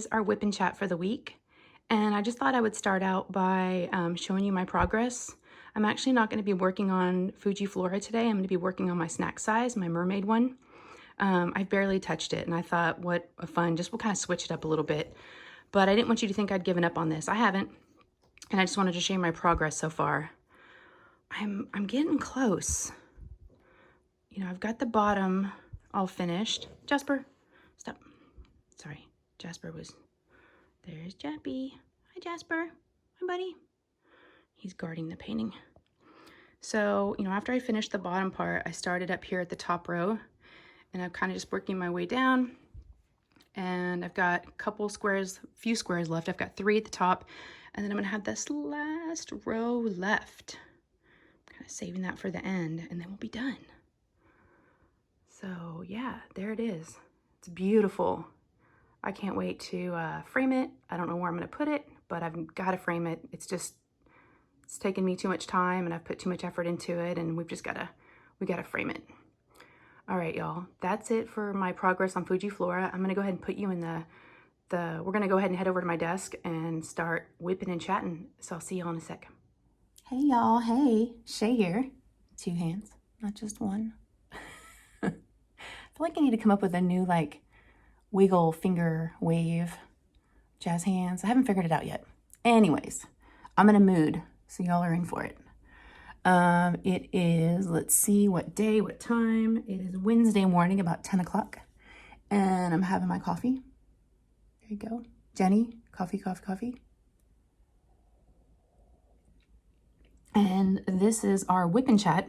is our whip and chat for the week. And I just thought I would start out by showing you my progress. I'm actually not going to be working on Fujifila today. I'm going to be working on my snack size, my Mermaid one. I've barely touched it, and I thought, what a fun, we'll kind of switch it up a little bit. But I didn't want you to think I'd given up on this. I haven't, and I just wanted to share my progress so far. I'm getting close. You know, I've got the bottom all finished. Jasper, stop. Sorry, Jasper was... There's Jappy. Hi, Jasper. Hi, buddy. He's guarding the painting. So, you know, after I finished the bottom part, I started up here at the top row, and I'm kind of just working my way down. And I've got a few squares left. I've got 3 at the top, and then I'm gonna have this last row left. I'm kind of saving that for the end, and then we'll be done. So yeah, there it is. It's beautiful. I can't wait to frame it. I don't know where I'm gonna put it, but I've got to frame it. It's taken me too much time, and I've put too much effort into it, and we gotta frame it. All right, y'all, that's it for my progress on Fujifila. I'm gonna go ahead and put you in we're gonna go ahead and head over to my desk and start whipping and chatting. So I'll see y'all in a sec. Hey y'all, hey, Shay here. 2 hands, not just one. I feel like I need to come up with a new wiggle finger wave, jazz hands. I haven't figured it out yet. Anyways, I'm in a mood, so y'all are in for it. It is, let's see what day, what time. It is Wednesday morning, about 10 o'clock, and I'm having my coffee. There you go. Jenny, coffee, coffee, coffee. And this is our whip and chat,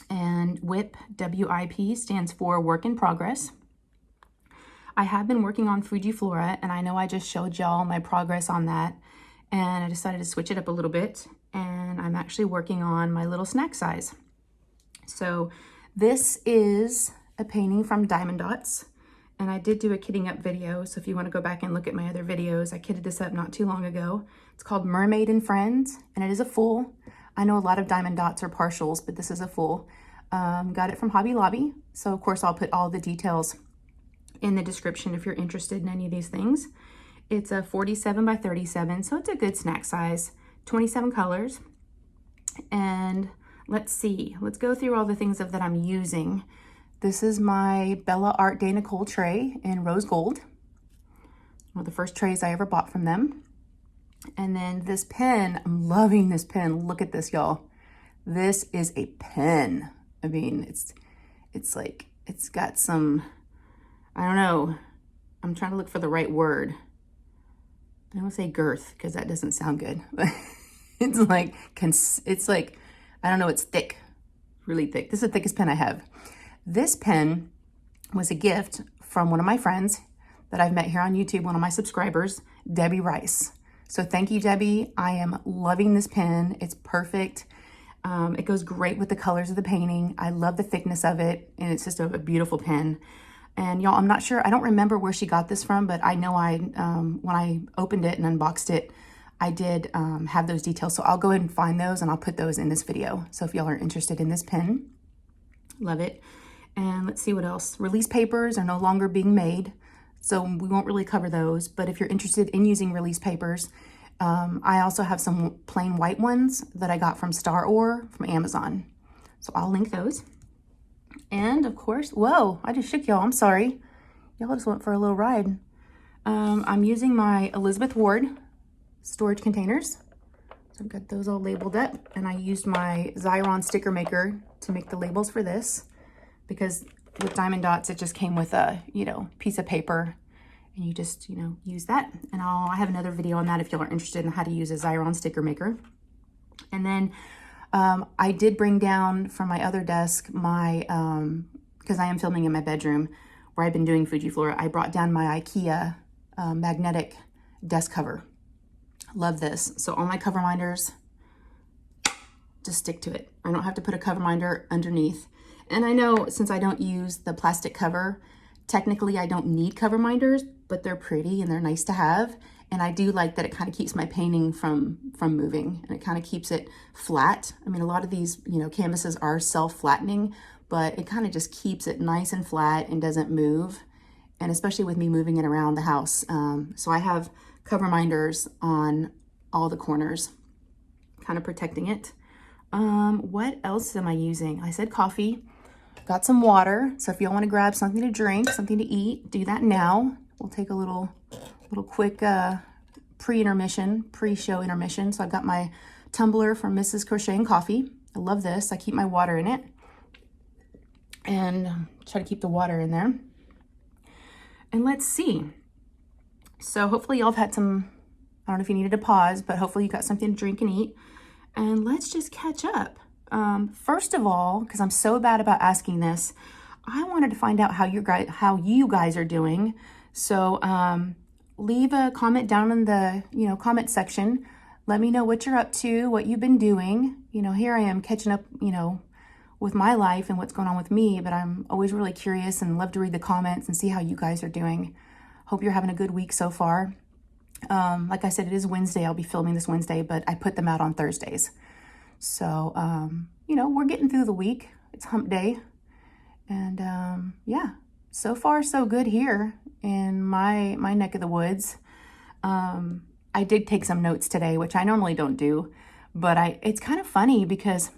and WIP, W-I-P, stands for work in progress. I have been working on Fujifila, and I know I just showed y'all my progress on that, and I decided to switch it up a little bit, and I'm actually working on my little snack size. So this is a painting from Diamond Dotz, and I did do a kitting up video, so if you want to go back and look at my other videos, I kitted this up not too long ago. It's called Mermaid and Friends, and it is a full. I know a lot of Diamond Dotz are partials, but this is a full. Got it from Hobby Lobby, so of course I'll put all the details in the description if you're interested in any of these things. It's a 47 by 37, so it's a good snack size, 27 colors. And let's see, let's go through all the things that I'm using. This is my Bella Art de Nicole tray in rose gold. One of the first trays I ever bought from them. And then this pen, I'm loving this pen. Look at this, y'all. This is a pen. I mean, it's got some, I don't know. I'm trying to look for the right word. I don't want to say girth because that doesn't sound good. it's like, I don't know, it's thick, really thick. This is the thickest pen I have. This pen was a gift from one of my friends that I've met here on YouTube, one of my subscribers, Debbie Rice. So thank you, Debbie. I am loving this pen. It's perfect. It goes great with the colors of the painting. I love the thickness of it, and it's just a beautiful pen. And y'all, I'm not sure, I don't remember where she got this from, but I know when I opened it and unboxed it, I did have those details. So I'll go ahead and find those, and I'll put those in this video. So if y'all are interested in this pen, love it. And let's see what else. Release papers are no longer being made, so we won't really cover those. But if you're interested in using release papers, I also have some plain white ones that I got from Star Ore from Amazon. So I'll link those. And of course, whoa, I just shook y'all, I'm sorry. Y'all just went for a little ride. I'm using my Elizabeth Ward storage containers. So I've got those all labeled up, and I used my Xyron sticker maker to make the labels for this, because with Diamond Dotz, it just came with a, piece of paper, and you just, use that. And I have another video on that if y'all are interested in how to use a Xyron sticker maker. And then I did bring down from my other desk my, because I am filming in my bedroom where I've been doing Fujifila, I brought down my IKEA magnetic desk cover. Love this. So all my cover minders, just stick to it. I don't have to put a cover minder underneath. And I know since I don't use the plastic cover, technically I don't need cover minders, but they're pretty and they're nice to have. And I do like that it kind of keeps my painting from moving, and it kind of keeps it flat. I mean, a lot of these, canvases are self-flattening, but it kind of just keeps it nice and flat and doesn't move. and especially with me moving it around the house. So I have cover minders on all the corners, kind of protecting it. What else am I using? I said coffee. Got some water. So if y'all want to grab something to drink, something to eat, do that now. We'll take a little quick pre-show intermission. So I've got my tumbler from Mrs. Crochet and Coffee. I love this. I keep my water in it and try to keep the water in there. And let's see. So hopefully y'all have had some, I don't know if you needed a pause, but hopefully you got something to drink and eat. And let's just catch up. First of all, because I'm so bad about asking this, I wanted to find out how you guys are doing. So leave a comment down in the comment section. Let me know what you're up to, what you've been doing. Here I am catching up, with my life and what's going on with me, but I'm always really curious and love to read the comments and see how you guys are doing. Hope you're having a good week so far. Like I said, it is Wednesday. I'll be filming this Wednesday, but I put them out on Thursdays. So, we're getting through the week. It's hump day. And yeah, so far so good here in my neck of the woods. I did take some notes today, which I normally don't do, but it's kind of funny because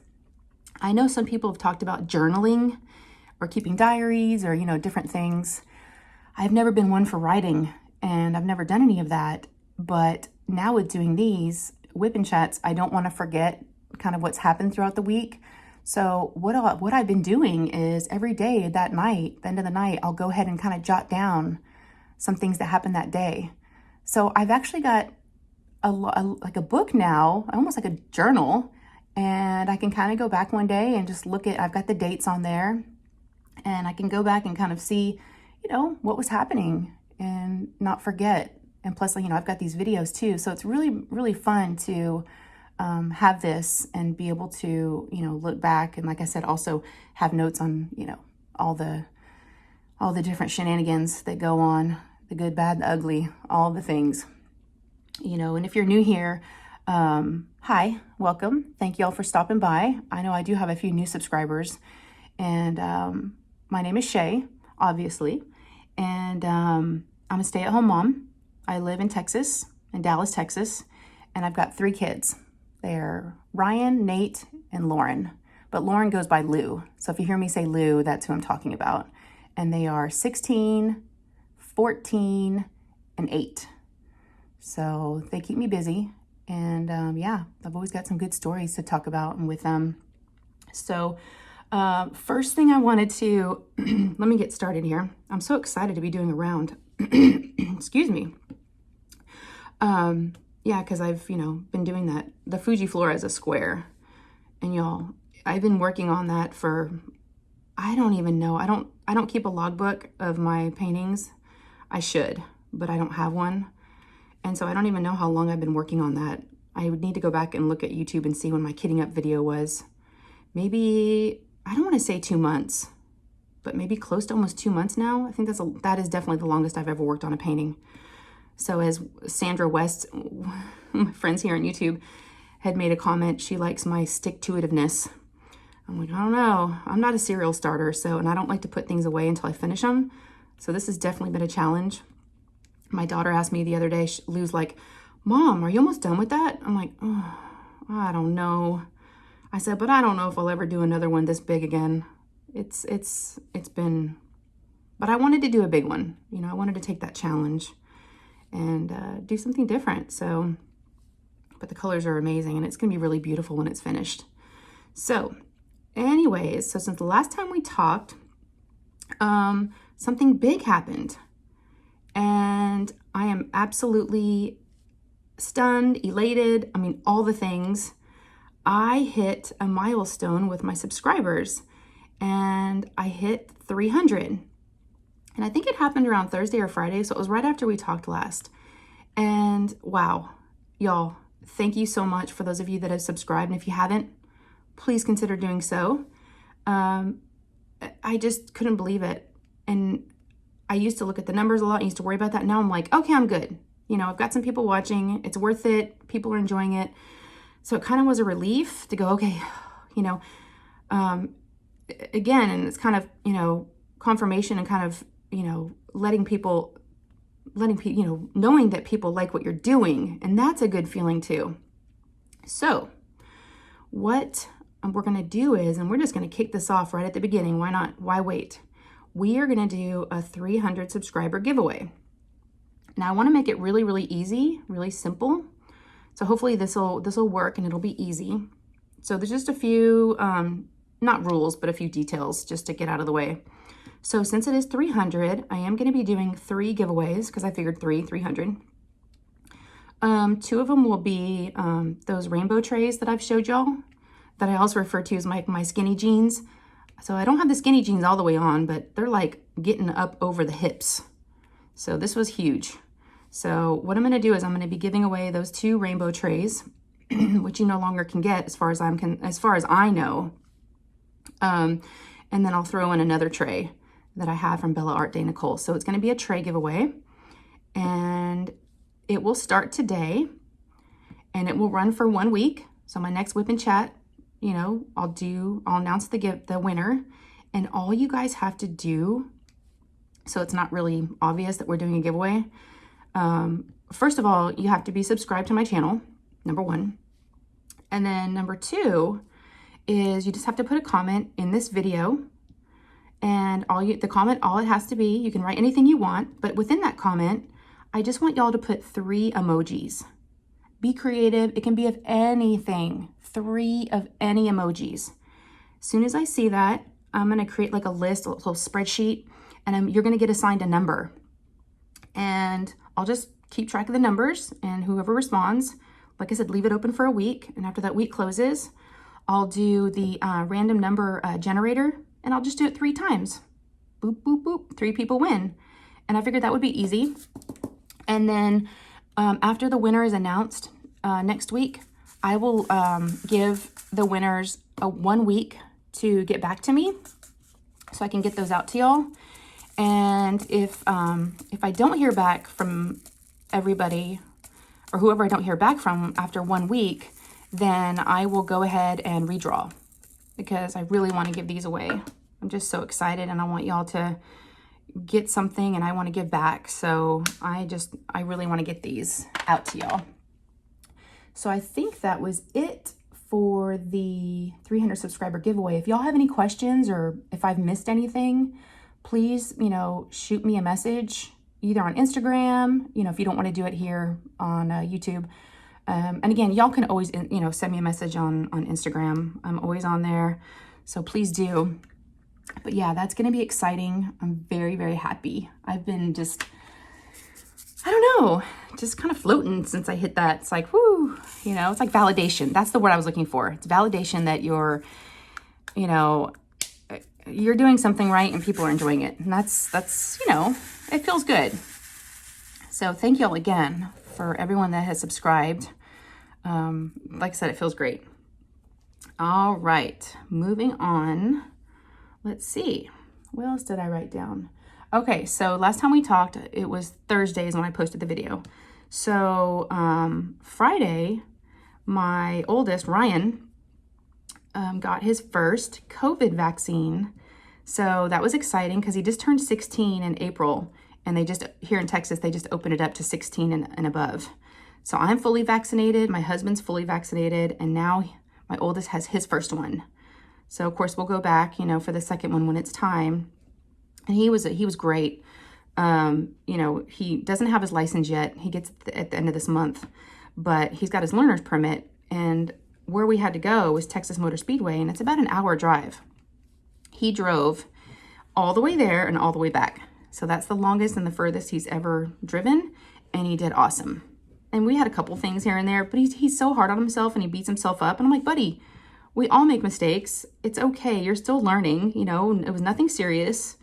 I know some people have talked about journaling or keeping diaries or, different things. I've never been one for writing and I've never done any of that. But now with doing these whip and chats, I don't want to forget kind of what's happened throughout the week. So what I've been doing is every day that night, the end of the night, I'll go ahead and kind of jot down some things that happened that day. So I've actually got like a book now, almost like a journal. And I can kind of go back one day and just look at, I've got the dates on there and I can go back and kind of see, what was happening and not forget. And plus, I've got these videos too. So it's really, really fun to have this and be able to, look back. And like I said, also have notes on, all the different shenanigans that go on, the good, bad, the ugly, all the things, and if you're new here, hi, welcome. Thank you all for stopping by. I know I do have a few new subscribers and my name is Shay, obviously, and I'm a stay-at-home mom. I live in Texas, in Dallas, Texas, and I've got 3 kids. They're Ryan, Nate, and Lauren, but Lauren goes by Lou. So if you hear me say Lou, that's who I'm talking about. And they are 16, 14, and 8. So they keep me busy. And yeah, I've always got some good stories to talk about and with them. So first thing I wanted to, let me get started here. I'm so excited to be doing a round. Excuse me. Yeah, because I've, been doing that. The Fujifila is a square. And y'all, I've been working on that for, I don't even know. I don't keep a logbook of my paintings. I should, but I don't have one. And so I don't even know how long I've been working on that. I would need to go back and look at YouTube and see when my kitting up video was. Maybe, I don't want to say 2 months, but maybe close to almost 2 months now. I think that is definitely the longest I've ever worked on a painting. So as Sandra West, my friends here on YouTube, had made a comment, she likes my stick-to-itiveness. I'm like, I don't know. I'm not a serial starter, and I don't like to put things away until I finish them. So this has definitely been a challenge. My daughter asked me the other day, Lou's like, Mom, are you almost done with that? I'm like, oh, I don't know. I said, but I don't know if I'll ever do another one this big again. It's been, but I wanted to do a big one. I wanted to take that challenge and do something different. So, but the colors are amazing and it's going to be really beautiful when it's finished. So anyways, so since the last time we talked, something big happened. And I am absolutely stunned, elated. I mean, all the things. I hit a milestone with my subscribers and I hit 300. And I think it happened around Thursday or Friday. So it was right after we talked last. And wow, y'all, thank you so much for those of you that have subscribed. And if you haven't, please consider doing so. I just couldn't believe it. And I used to look at the numbers a lot. I used to worry about that. Now I'm like, okay, I'm good. I've got some people watching. It's worth it. People are enjoying it. So it kind of was a relief to go, okay, again, and it's kind of, confirmation and kind of, letting people, knowing that people like what you're doing. And that's a good feeling too. So what we're going to do is, and we're just going to kick this off right at the beginning. Why not? Why wait? We are going to do a 300 subscriber giveaway. Now I want to make it really, really easy, really simple. So hopefully this will work and it'll be easy. So there's just a few, not rules, but a few details just to get out of the way. So since it is 300, I am going to be doing 3 giveaways because I figured 300. 2 of them will be those rainbow trays that I've showed y'all, that I also refer to as my skinny jeans. So I don't have the skinny jeans all the way on, but they're like getting up over the hips. So this was huge. So what I'm going to do is I'm going to be giving away those 2 rainbow trays, which you no longer can get as far as I know. And then I'll throw in another tray that I have from Bella Art Day Nicole. So it's going to be a tray giveaway, and it will start today and it will run for 1 week. So my next whip and chat, I'll announce the winner, and all you guys have to do, so it's not really obvious that we're doing a giveaway. First of all, you have to be subscribed to my channel, number 1. And then number 2 is you just have to put a comment in this video, and all it has to be, you can write anything you want, but within that comment, I just want y'all to put 3 emojis. Be creative. It can be of anything. 3 of any emojis. As soon as I see that, I'm going to create like a list, a little spreadsheet, and you're going to get assigned a number. And I'll just keep track of the numbers, and whoever responds, like I said, leave it open for a week. And after that week closes, I'll do the random number generator, and I'll just do it 3 times. Boop, boop, boop. 3 people win. And I figured that would be easy. And then after the winner is announced next week, I will give the winners 1 week to get back to me so I can get those out to y'all. And if I don't hear back from everybody, or whoever I don't hear back from after 1 week, then I will go ahead and redraw, because I really want to give these away. I'm just so excited, and I want y'all to get something, and I want to give back. So I really want to get these out to y'all. So I think that was it for the 300 subscriber giveaway. If y'all have any questions, or if I've missed anything, please, shoot me a message either on Instagram, if you don't want to do it here on YouTube. And again, y'all can always, send me a message on Instagram. I'm always on there. So please do. But yeah, that's going to be exciting. I'm very, very happy. I've been just kind of floating since I hit that. It's like, whoo, it's like validation. That's the word I was looking for. It's validation that you're doing something right and people are enjoying it. And that's, it feels good. So thank y'all again for everyone that has subscribed. Like I said, it feels great. All right, moving on. Let's see. What else did I write down? Okay, so last time we talked, it was Thursdays when I posted the video. So Friday, my oldest, Ryan, got his first COVID vaccine. So that was exciting because he just turned 16 in April, and here in Texas, they just opened it up to 16 and above. So I'm fully vaccinated, my husband's fully vaccinated, and now my oldest has his first one. So of course we'll go back, for the second one when it's time. And he was great. He doesn't have his license yet. He gets it at the end of this month, but he's got his learner's permit, and where we had to go was Texas Motor Speedway, and it's about an hour drive. He drove all the way there and all the way back. So that's the longest and the furthest he's ever driven, and he did awesome. And we had a couple things here and there, but he's so hard on himself, and he beats himself up. And I'm like, buddy, we all make mistakes. It's okay. You're still learning. It was nothing serious.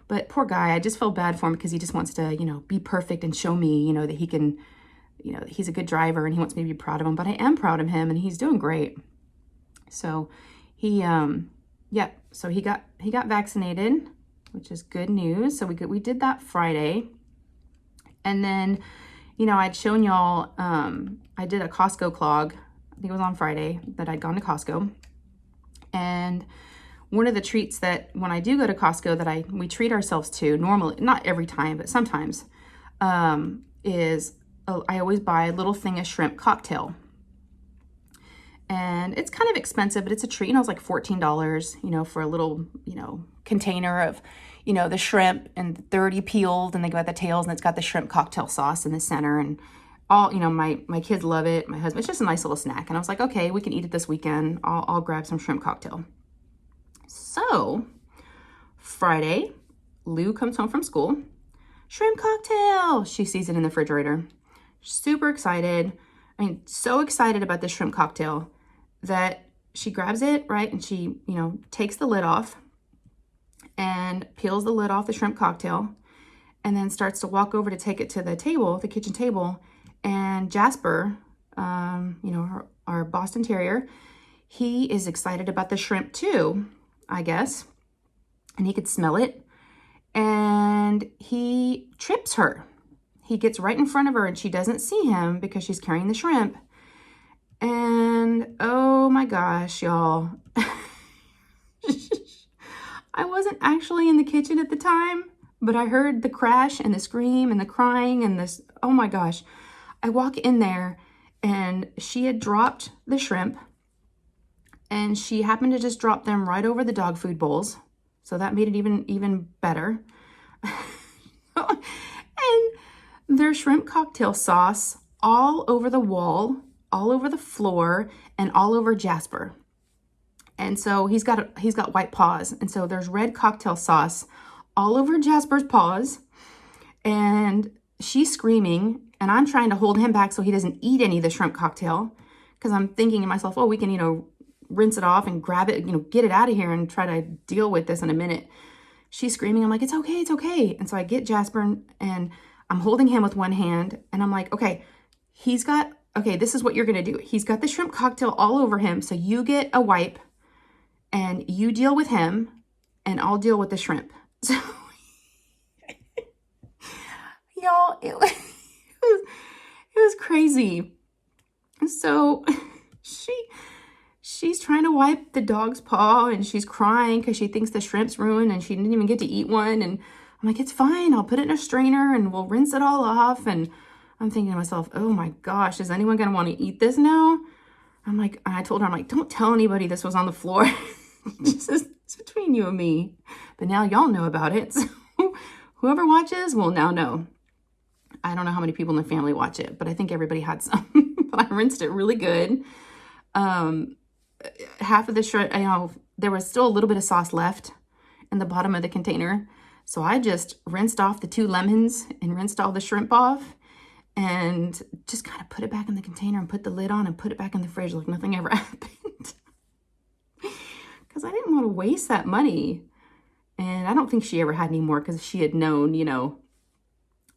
But poor guy, I just felt bad for him because he just wants to, be perfect and show me, that he can, that he's a good driver, and he wants me to be proud of him. But I am proud of him, and he's doing great. So he got vaccinated, which is good news. So we did that Friday. And then, I'd shown y'all, I did a Costco clog. I think it was on Friday that I'd gone to Costco. And one of the treats that when I do go to Costco that we treat ourselves to normally, not every time, but sometimes, is I always buy a little thing of shrimp cocktail. And it's kind of expensive, but it's a treat. You know, it's like $14, you know, for a little, you know, container of, you know, the shrimp, and they're already peeled and they got the tails, and it's got the shrimp cocktail sauce in the center, and all, you know, my kids love it. My husband, it's just a nice little snack. And I was like, okay, we can eat it this weekend. I'll grab some shrimp cocktail. So Friday, Lou comes home from school. Shrimp cocktail. She sees it in the refrigerator. Super excited. I mean, so excited about this shrimp cocktail that she grabs it, right? And she, you know, takes the lid off and peels the lid off the shrimp cocktail, and then starts to walk over to take it to the table, the kitchen table. And Jasper, you know, our Boston Terrier, he is excited about the shrimp too, I guess. And he could smell it. And he trips her. He gets right in front of her and she doesn't see him because she's carrying the shrimp. And oh my gosh, y'all. I wasn't actually in the kitchen at the time, but I heard the crash and the scream and the crying and this, oh my gosh. I walk in there and she had dropped the shrimp, and she happened to just drop them right over the dog food bowls. So that made it even better. And there's shrimp cocktail sauce all over the wall, all over the floor, and all over Jasper. And so he's got white paws. And so there's red cocktail sauce all over Jasper's paws. And she's screaming, and I'm trying to hold him back so he doesn't eat any of the shrimp cocktail, because I'm thinking to myself, oh, we can, you know, rinse it off and grab it, you know, get it out of here and try to deal with this in a minute. She's screaming. I'm like, it's okay, it's okay. And so I get Jasper and I'm holding him with one hand, and I'm like, okay, this is what you're going to do. He's got the shrimp cocktail all over him. So you get a wipe and you deal with him, and I'll deal with the shrimp. So y'all, it was crazy. So she's trying to wipe the dog's paw, and she's crying because she thinks the shrimp's ruined and she didn't even get to eat one. And I'm like, it's fine. I'll put it in a strainer and we'll rinse it all off. And I'm thinking to myself, oh my gosh, is anyone going to want to eat this now? I told her, I'm like, don't tell anybody this was on the floor. It's between you and me. But now y'all know about it. So whoever watches will now know. I don't know how many people in the family watch it, but I think everybody had some. But I rinsed it really good. Half of the shrimp, there was still a little bit of sauce left in the bottom of the container. So I just rinsed off the 2 lemons and rinsed all the shrimp off, and just kind of put it back in the container and put the lid on and put it back in the fridge like nothing ever happened. Because I didn't want to waste that money. And I don't think she ever had any more, because she had known, you know,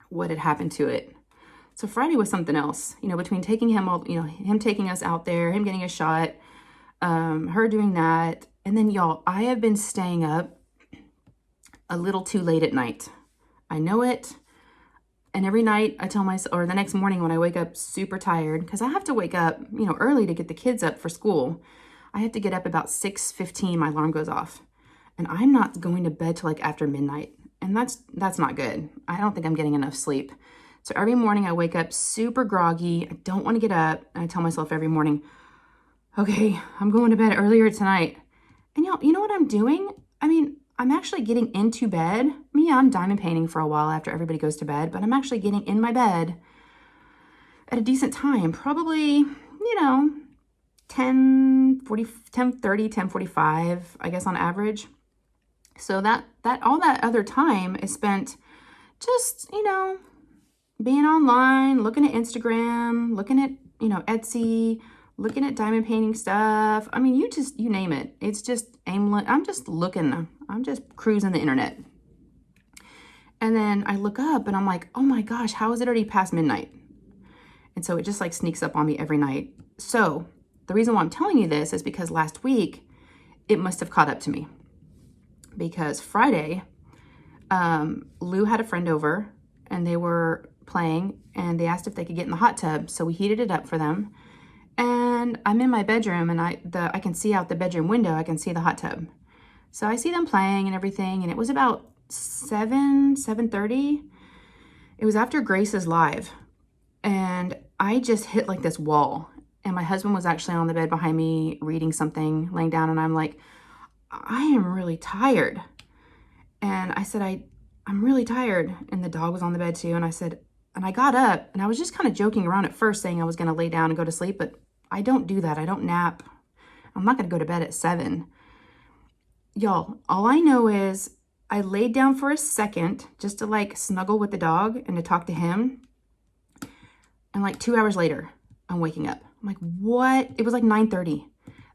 what had happened to it. So Friday was something else, you know, between taking him, him taking us out there, him getting a shot, her doing that. And then y'all, I have been staying up a little too late at night. I know it. And every night I tell myself, or the next morning when I wake up super tired, because I have to wake up, you know, early to get the kids up for school. I have to get up about 6:15. My alarm goes off, and I'm not going to bed till like after midnight. And that's not good. I don't think I'm getting enough sleep. So every morning I wake up super groggy. I don't want to get up. And I tell myself every morning, okay, I'm going to bed earlier tonight. And y'all, you know what I'm doing? I mean, I'm actually getting into bed. Yeah, I'm diamond painting for a while after everybody goes to bed, but I'm actually getting in my bed at a decent time. Probably, you know, 10:30, 10:45, I guess, on average. So that all that other time is spent just, you know, being online, looking at Instagram, looking at, you know, Etsy, looking at diamond painting stuff. I mean, you name it. It's just aimless. I'm just looking. I'm just cruising the internet. And then I look up and I'm like, oh my gosh, how is it already past midnight? And so it just like sneaks up on me every night. So the reason why I'm telling you this is because last week it must have caught up to me. Because Friday, Lou had a friend over and they were playing, and they asked if they could get in the hot tub. So we heated it up for them. And I'm in my bedroom, and I can see out the bedroom window. I can see the hot tub. So I see them playing and everything, and it was about 7:30. It was after Grace's live, and I just hit like this wall. And my husband was actually on the bed behind me reading something, laying down, and I'm like, I am really tired. And I said, I'm really tired. And the dog was on the bed too. And I said, and I got up, and I was just kind of joking around at first, saying I was going to lay down and go to sleep, but I don't do that. I don't nap. I'm not going to go to bed at 7. Y'all, all I know is I laid down for a second just to like snuggle with the dog and to talk to him. And like 2 hours later, I'm waking up. I'm like, what? It was like 9:30.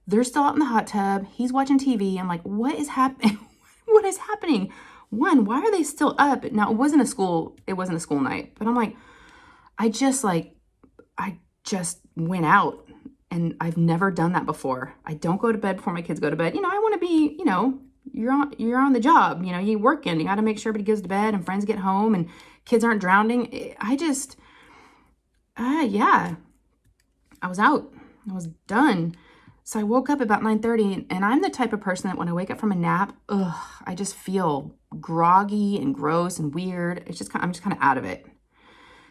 They're still out in the hot tub. He's watching TV. I'm like, what is happening? What is happening? One, why are they still up? Now, it wasn't a school night, but I'm like, I just went out, and I've never done that before. I don't go to bed before my kids go to bed. I want to be, you're on the job, you working, you got to make sure everybody goes to bed and friends get home and kids aren't drowning. I was out. I was done. So I woke up about 9:30, and I'm the type of person that when I wake up from a nap, I just feel groggy and gross and weird. I'm just kind of out of it.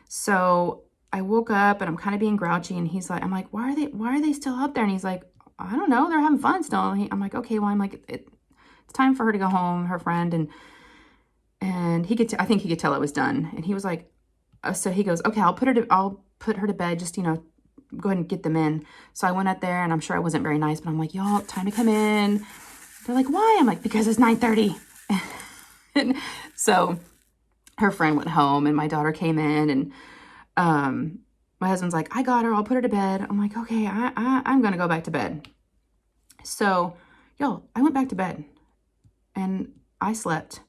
So I woke up, and I'm kind of being grouchy, and I'm like, why are they still up there? And he's like, I don't know, they're having fun still. I'm like, okay, well, it's time for her to go home, her friend, and I think he could tell it was done. And he was like, so he goes, okay, I'll put her to bed, just, go ahead and get them in. So I went up there, and I'm sure I wasn't very nice, but I'm like, y'all, time to come in. They're like, why? I'm like, because it's 9:30. And so her friend went home, and my daughter came in, and my husband's like, I got her, I'll put her to bed. I'm like, okay, I'm gonna go back to bed. So y'all, I went back to bed, and I slept,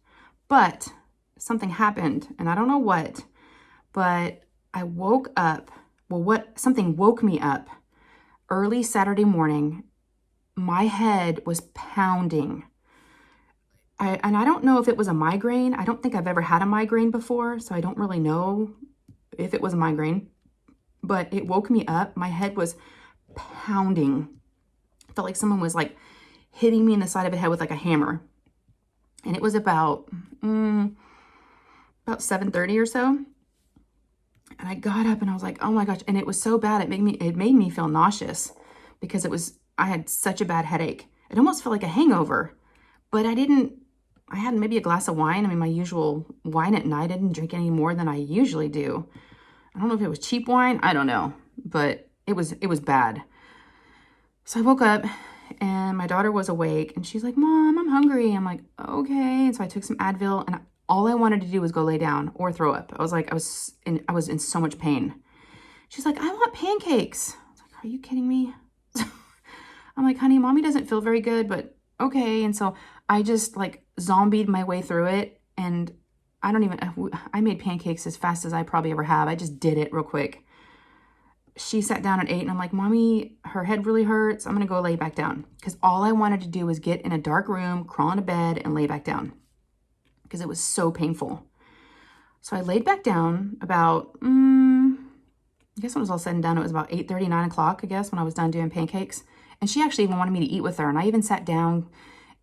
but something happened, and I don't know what, but I woke up. Something woke me up early Saturday morning. My head was pounding. And I don't know if it was a migraine. I don't think I've ever had a migraine before, so I don't really know if it was a migraine. But it woke me up. My head was pounding. I felt like someone was like hitting me in the side of the head with like a hammer. And it was about 7:30 or so. And I got up, and I was like, oh my gosh. And it was so bad. It made me feel nauseous because I had such a bad headache. It almost felt like a hangover, but I had maybe a glass of wine. I mean, my usual wine at night. I didn't drink any more than I usually do. I don't know if it was cheap wine. I don't know, but it was bad. So I woke up, and my daughter was awake, and she's like, Mom, I'm hungry. I'm like, okay. And so I took some Advil, and all I wanted to do was go lay down or throw up. I was in so much pain. She's like, I want pancakes. I was like, are you kidding me? I'm like, honey, Mommy doesn't feel very good, but okay. And so I just like zombied my way through it. And I made pancakes as fast as I probably ever have. I just did it real quick. She sat down and ate, and I'm like, Mommy, her head really hurts. I'm going to go lay back down. Because all I wanted to do was get in a dark room, crawl into bed, and lay back down. Because it was so painful. So I laid back down about, I guess when it was all said and done, it was about 8:30, 9 o'clock, I guess, when I was done doing pancakes. And she actually even wanted me to eat with her. And I even sat down,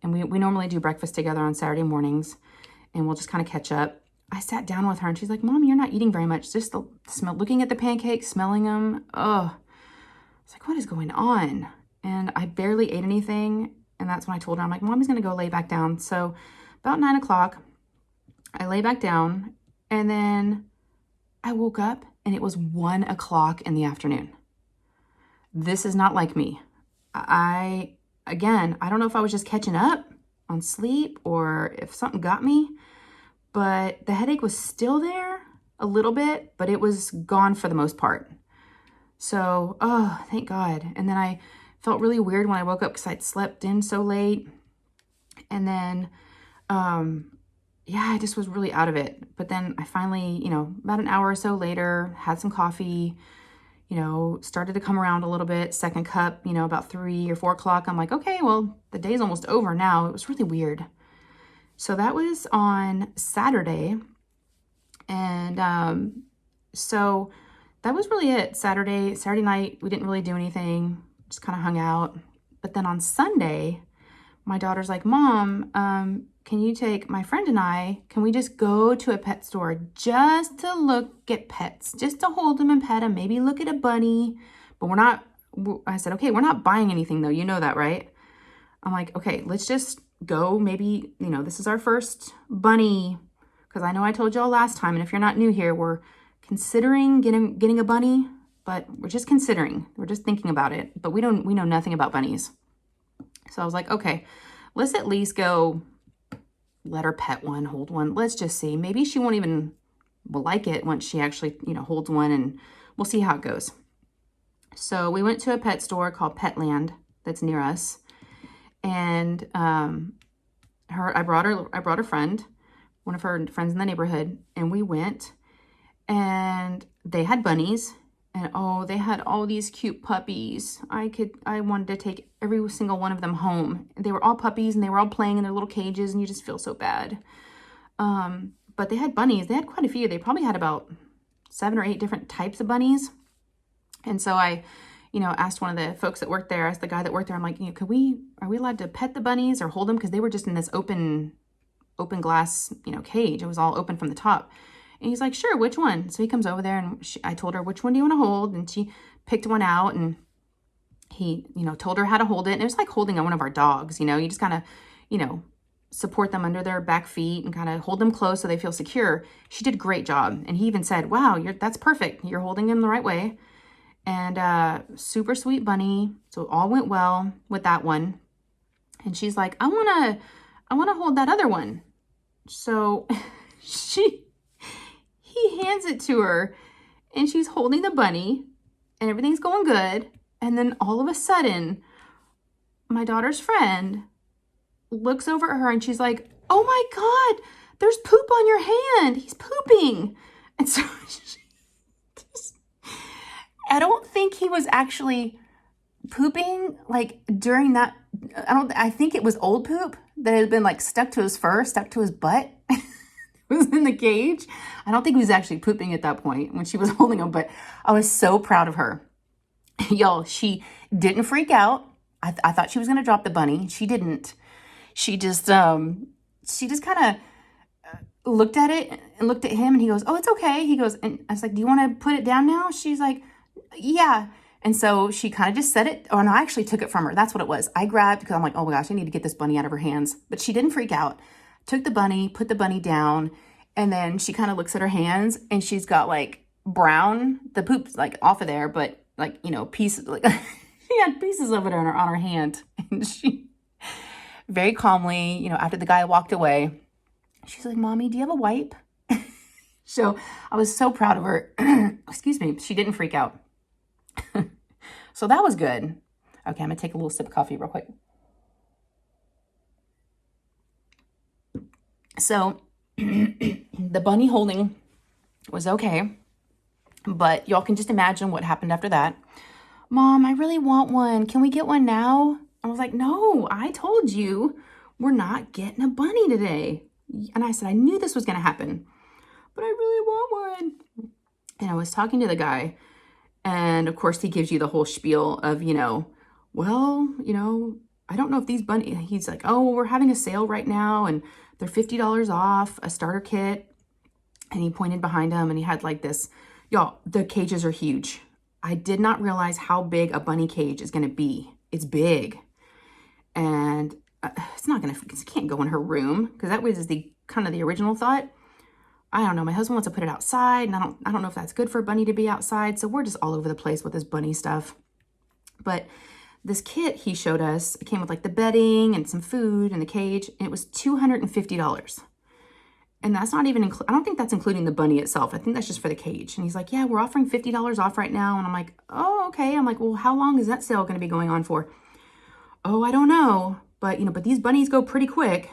and we normally do breakfast together on Saturday mornings, and we'll just kind of catch up. I sat down with her, and she's like, Mom, you're not eating very much. Just looking at the pancakes, smelling them. Oh, it's like, what is going on? And I barely ate anything. And that's when I told her, I'm like, Mommy's going to go lay back down. So about 9 o'clock, I lay back down, and then I woke up, and it was 1 o'clock in the afternoon. This is not like me. I don't know if I was just catching up on sleep or if something got me, but the headache was still there a little bit, but it was gone for the most part. So, thank God. And then I felt really weird when I woke up because I'd slept in so late. And then, I just was really out of it. But then I finally, about an hour or so later, had some coffee, started to come around a little bit. Second cup, about 3 or 4 o'clock. I'm like, okay, well, the day's almost over now. It was really weird. So that was on Saturday. And so that was really it. Saturday night, we didn't really do anything. Just kind of hung out. But then on Sunday, my daughter's like, Mom, can you take my friend and can we just go to a pet store just to look at pets, just to hold them and pet them, maybe look at a bunny, but I said, okay, we're not buying anything though. You know that, right? I'm like, okay, let's just go. Maybe, this is our first bunny. Cause I know I told y'all last time. And if you're not new here, we're considering getting a bunny, but we're just considering, we're just thinking about it, but we know nothing about bunnies. So I was like, okay, let's at least go let her pet one, hold one. Let's just see. Maybe she won't even like it once she actually, holds one, and we'll see how it goes. So we went to a pet store called Petland that's near us. And I brought a friend, one of her friends in the neighborhood, and we went, and they had bunnies. And oh, they had all these cute puppies. I wanted to take every single one of them home. They were all puppies and they were all playing in their little cages, and you just feel so bad. But they had bunnies. They had quite a few. They probably had about 7 or 8 different types of bunnies. And so I, asked one of the folks that worked there, asked the guy that worked there, I'm like, are we allowed to pet the bunnies or hold them? Because they were just in this open glass, cage. It was all open from the top. And he's like, sure, which one? So he comes over there, and I told her, which one do you want to hold? And she picked one out, and he, told her how to hold it. And it was like holding one of our dogs, you just kind of, support them under their back feet and kind of hold them close so they feel secure. She did a great job. And he even said, wow, that's perfect. You're holding him the right way. And super sweet bunny. So all went well with that one. And she's like, I want to hold that other one. So he hands it to her, and she's holding the bunny, and everything's going good. And then all of a sudden, my daughter's friend looks over at her, and she's like, oh my God, there's poop on your hand. He's pooping. And so I don't think he was actually pooping like during that. I think it was old poop that had been like stuck to his fur, stuck to his butt. Was in the cage. I don't think he was actually pooping at that point when she was holding him, but I was so proud of her. Y'all, she didn't freak out. I thought she was going to drop the bunny. She didn't. She just kind of looked at it and looked at him, and he goes, oh, it's okay. He goes, and I was like, do you want to put it down now? She's like, yeah. And so she kind of just set it, no, I actually took it from her. That's what it was. I grabbed, because I'm like, oh my gosh, I need to get this bunny out of her hands. But she didn't freak out. Took the bunny, put the bunny down, and then she kind of looks at her hands, and she's got like brown, the poop's like off of there, but like, pieces, like she had pieces of it on her hand. And she very calmly, after the guy walked away, she's like, Mommy, do you have a wipe? So I was so proud of her. Excuse me. She didn't freak out. So that was good. Okay, I'm gonna take a little sip of coffee real quick. So the bunny holding was okay, but y'all can just imagine what happened after that. Mom, I really want one. Can we get one now? I was like, no, I told you we're not getting a bunny today. And I said, I knew this was going to happen, but I really want one. And I was talking to the guy, and of course he gives you the whole spiel of, I don't know if these bunny, he's like, oh, well, we're having a sale right now, and they're $50 off a starter kit. And he pointed behind him, and he had like this, y'all, the cages are huge. I did not realize how big a bunny cage is going to be. It's big. And it can't go in her room, because that was the kind of the original thought. I don't know. My husband wants to put it outside, and I don't know if that's good for a bunny to be outside. So we're just all over the place with this bunny stuff. But this kit he showed us, it came with like the bedding and some food and the cage, and it was $250. And that's not even, I don't think that's including the bunny itself. I think that's just for the cage. And he's like, yeah, we're offering $50 off right now. And I'm like, oh, okay. I'm like, well, how long is that sale going to be going on for? Oh, I don't know. But, but these bunnies go pretty quick.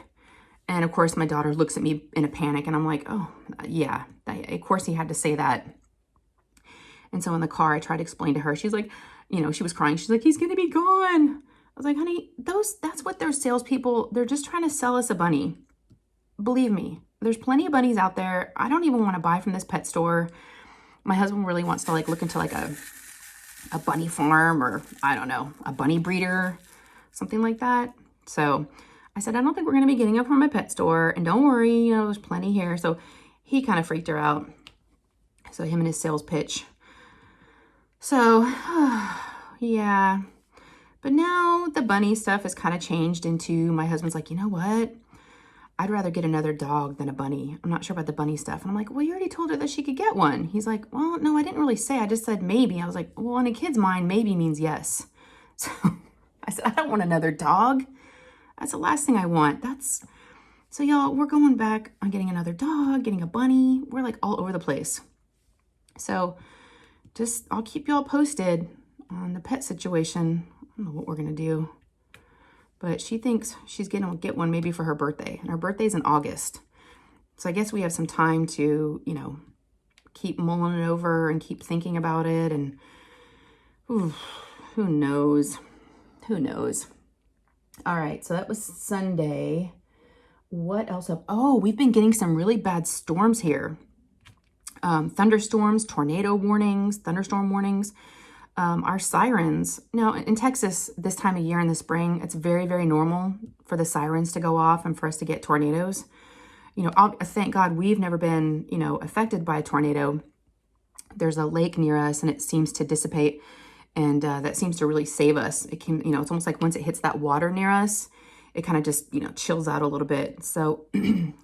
And of course, my daughter looks at me in a panic, and I'm like, oh, yeah, of course he had to say that. And so in the car, I tried to explain to her. She's like, she was crying. She's like, he's going to be gone. I was like, honey, that's what they're salespeople. They're just trying to sell us a bunny. Believe me, there's plenty of bunnies out there. I don't even want to buy from this pet store. My husband really wants to look into a bunny farm, or I don't know, a bunny breeder, something like that. So I said, I don't think we're going to be getting up from a pet store. And don't worry, you know, there's plenty here. So he kind of freaked her out. So him and his sales pitch. So, yeah. But now the bunny stuff has kind of changed into, my husband's like, you know what? I'd rather get another dog than a bunny. I'm not sure about the bunny stuff. And I'm like, well, you already told her that she could get one. He's like, well, no, I didn't really say. I just said maybe. I was like, well, in a kid's mind, maybe means yes. So I said, I don't want another dog. That's the last thing I want. So y'all, we're going back on getting another dog, getting a bunny. We're like all over the place. So I'll keep y'all posted on the pet situation. I don't know what we're going to do. But she thinks she's going to get one maybe for her birthday. And her birthday's in August. So I guess we have some time to, you know, keep mulling it over and keep thinking about it. And who knows? Who knows? All right, so that was Sunday. What else? Oh, we've been getting some really bad storms here. Thunderstorms, tornado warnings, thunderstorm warnings. Our sirens, now in Texas this time of year in the spring, it's very, very normal for the sirens to go off and for us to get tornadoes. You know, thank God we've never been, you know, affected by a tornado. There's a lake near us and it seems to dissipate, and that seems to really save us. It can, you know, it's almost like once it hits that water near us, it kind of just, you know, chills out a little bit. So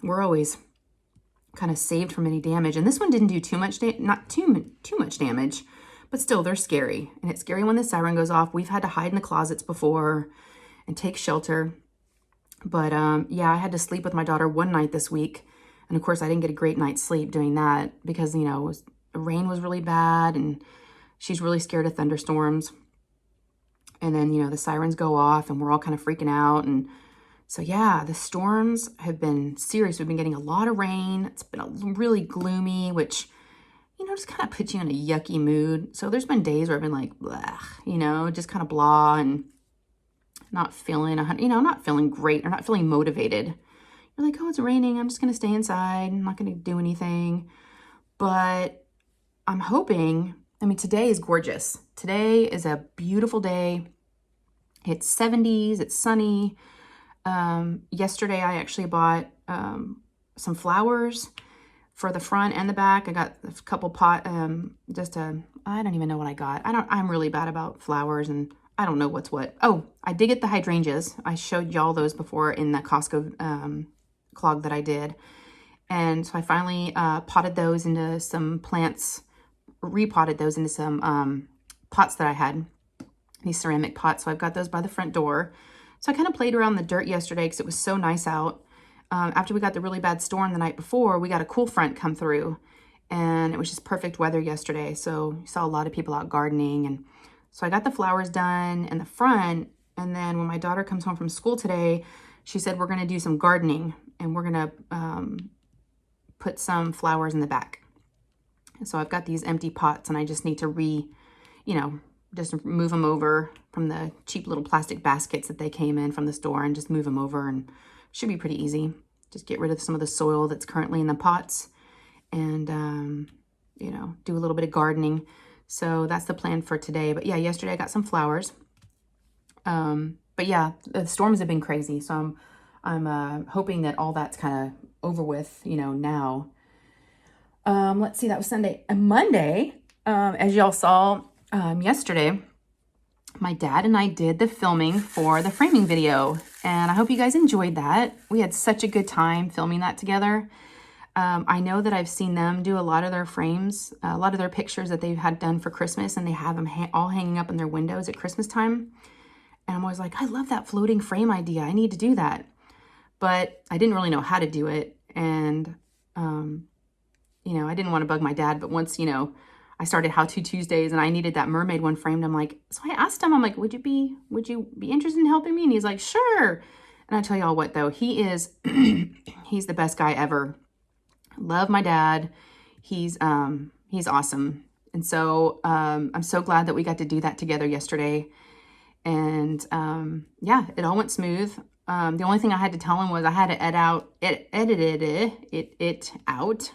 we're always kind of saved from any damage. And this one didn't do too much, not too much damage, but still they're scary. And it's scary when the siren goes off. We've had to hide in the closets before and take shelter. But yeah, I had to sleep with my daughter one night this week. And of course I didn't get a great night's sleep doing that because, you know, the rain was really bad and she's really scared of thunderstorms. And then, you know, the sirens go off and we're all kind of freaking out. And so, yeah, the storms have been serious. We've been getting a lot of rain. It's been really gloomy, which, you know, just kind of puts you in a yucky mood. So there's been days where I've been like, blah, you know, just kind of blah and not feeling, you know, not feeling great or not feeling motivated. You're like, oh, it's raining. I'm just going to stay inside. I'm not going to do anything. But I'm hoping, I mean, today is gorgeous. Today is a beautiful day. It's 70s. It's sunny. Yesterday, I actually bought some flowers for the front and the back. I got a couple I don't even know what I got. I'm really bad about flowers and I don't know what's what. Oh, I did get the hydrangeas. I showed y'all those before in the Costco clog that I did. And so I finally potted those into some plants, repotted those into some pots that I had, these ceramic pots. So I've got those by the front door. So I kind of played around the dirt yesterday because it was so nice out. After we got the really bad storm the night before, we got a cool front come through. And it was just perfect weather yesterday. So you saw a lot of people out gardening. And so I got the flowers done in the front. And then when my daughter comes home from school today, she said, we're going to do some gardening. And we're going to put some flowers in the back. So I've got these empty pots and I just need to just move them over from the cheap little plastic baskets that they came in from the store and just move them over, and should be pretty easy. Just get rid of some of the soil that's currently in the pots and, you know, do a little bit of gardening. So that's the plan for today. But yeah, yesterday I got some flowers. But yeah, the storms have been crazy. So I'm hoping that all that's kind of over with, you know, now. Let's see, that was Sunday. And Monday, as y'all saw yesterday, my dad and I did the filming for the framing video, and I hope you guys enjoyed that. We had such a good time filming that together. I know that I've seen them do a lot of their frames, a lot of their pictures that they've had done for Christmas, and they have them all hanging up in their windows at Christmas time. And I'm always like, I love that floating frame idea. I need to do that. But I didn't really know how to do it. And, you know, I didn't want to bug my dad, but once, you know, I started How To Tuesdays and I needed that mermaid one framed, I'm like, so I asked him, I'm like, would you be interested in helping me? And he's like, sure. And I tell y'all what though, he is, he's the best guy ever. Love my dad. He's awesome. And so, I'm so glad that we got to do that together yesterday. And, yeah, it all went smooth. The only thing I had to tell him was I had to edit it out.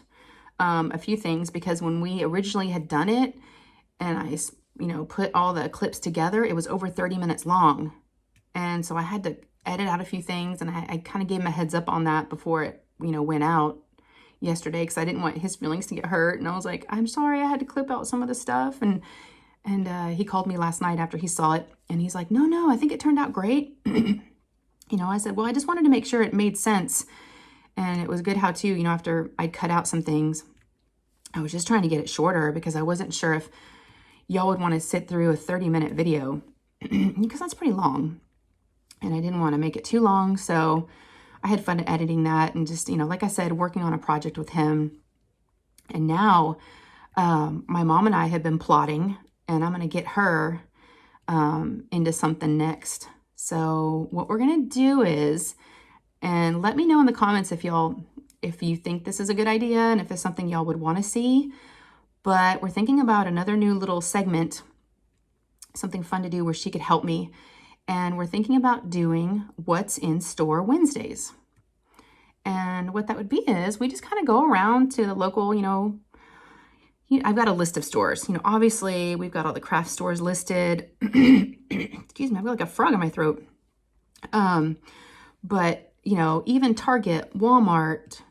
A few things, because when we originally had done it and I, you know, put all the clips together, it was over 30 minutes long. And so I had to edit out a few things, and I kind of gave him a heads up on that before it, went out yesterday, because I didn't want his feelings to get hurt. And I was like, I'm sorry, I had to clip out some of the stuff. And he called me last night after he saw it, and he's like, no, I think it turned out great. I said, well, I just wanted to make sure it made sense. And it was good how too, after I'd cut out some things, I was just trying to get it shorter because I wasn't sure if y'all would want to sit through a 30-minute video because that's pretty long. And I didn't want to make it too long. So I had fun editing that and just, like I said, working on a project with him. And now my mom and I have been plotting, and I'm going to get her into something next. So what we're going to do is, and let me know in the comments if you think this is a good idea and if it's something y'all would want to see. But we're thinking about another new little segment, something fun to do where she could help me. And we're thinking about doing What's in Store Wednesdays. And what that would be is we just kind of go around to the local, I've got a list of stores. Obviously we've got all the craft stores listed. Excuse me, I've got like a frog in my throat. But, even Target, Walmart,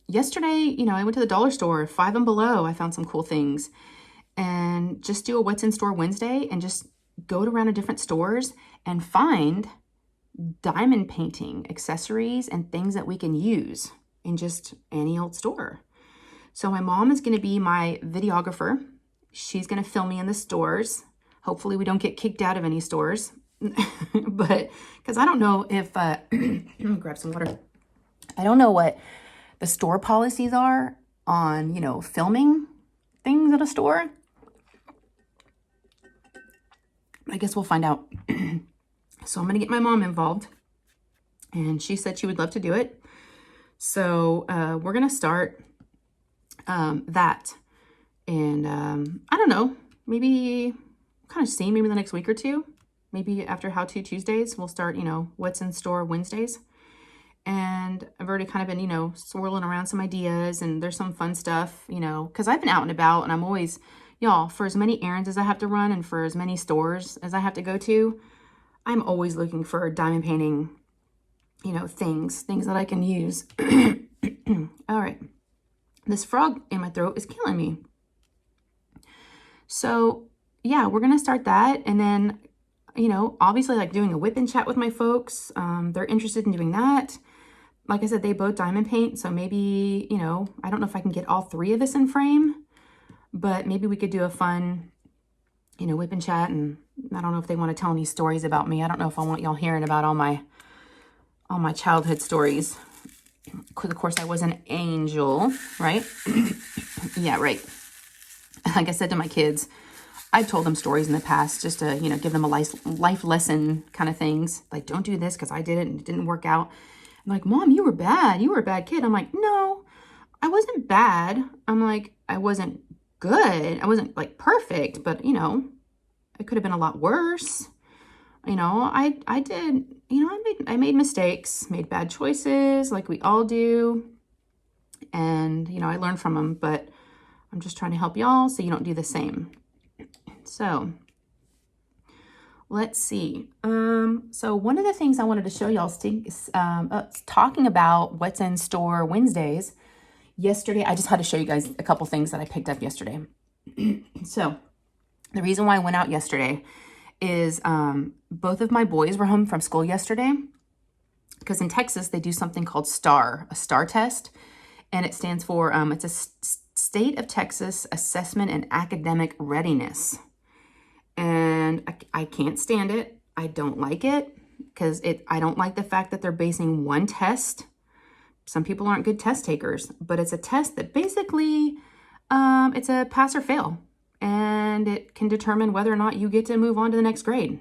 yesterday, I went to the dollar store, Five and Below. I found some cool things. And just do a What's in Store Wednesday and just go around to different stores and find diamond painting accessories and things that we can use in just any old store. So my mom is going to be my videographer. She's going to film me in the stores. Hopefully we don't get kicked out of any stores. But because I don't know if grab some water. I don't know what the store policies are on, filming things at a store. I guess we'll find out. So I'm going to get my mom involved, and she said she would love to do it. So we're going to start that. And I don't know, maybe kind of see maybe the next week or two. Maybe after How To Tuesdays, we'll start, What's in Store Wednesdays. And I've already kind of been, swirling around some ideas, and there's some fun stuff, because I've been out and about, and I'm always, y'all, for as many errands as I have to run and for as many stores as I have to go to, I'm always looking for diamond painting, things that I can use. All right. This frog in my throat is killing me. So yeah, we're going to start that. And then, obviously like doing a whip and chat with my folks. They're interested in doing that. Like I said, they both diamond paint. So maybe, I don't know if I can get all three of us in frame, but maybe we could do a fun, whip and chat. And I don't know if they want to tell any stories about me. I don't know if I want y'all hearing about all my childhood stories. Because of course I was an angel, right? Yeah, right. Like I said to my kids, I've told them stories in the past just to, give them a life lesson kind of things. Like, don't do this because I did it and it didn't work out. I'm like, Mom, you were bad. You were a bad kid. I'm like, no, I wasn't bad. I'm like, I wasn't good. I wasn't like perfect, but it could have been a lot worse. I did, I made mistakes, made bad choices like we all do. And, I learned from them, but I'm just trying to help y'all so you don't do the same. So let's see. So one of the things I wanted to show y'all is talking about What's in Store Wednesdays. Yesterday, I just had to show you guys a couple things that I picked up yesterday. So the reason why I went out yesterday is both of my boys were home from school yesterday, because in Texas, they do something called a STAR test. And it stands for, it's a State of Texas Assessment and Academic Readiness. And I can't stand it. I don't like it because I don't like the fact that they're basing one test. Some people aren't good test takers, but it's a test that basically, it's a pass or fail. And it can determine whether or not you get to move on to the next grade.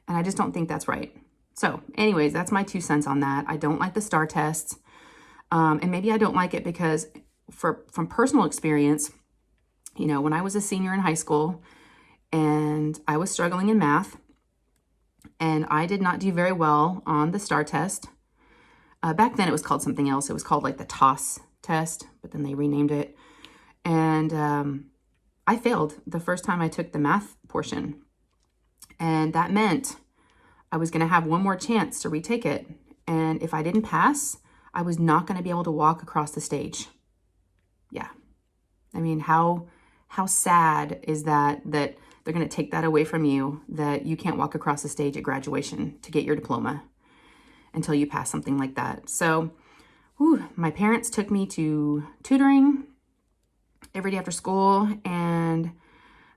And I just don't think that's right. So anyways, that's my 2 cents on that. I don't like the STAR tests. And maybe I don't like it because from personal experience, when I was a senior in high school and I was struggling in math and I did not do very well on the STAR test. Back then it was called something else. It was called like the TOS test, but then they renamed it. And I failed the first time I took the math portion. And that meant I was going to have one more chance to retake it. And if I didn't pass, I was not going to be able to walk across the stage. Yeah. I mean, how sad is that they're going to take that away from you, that you can't walk across the stage at graduation to get your diploma until you pass something like that. So, my parents took me to tutoring every day after school, and I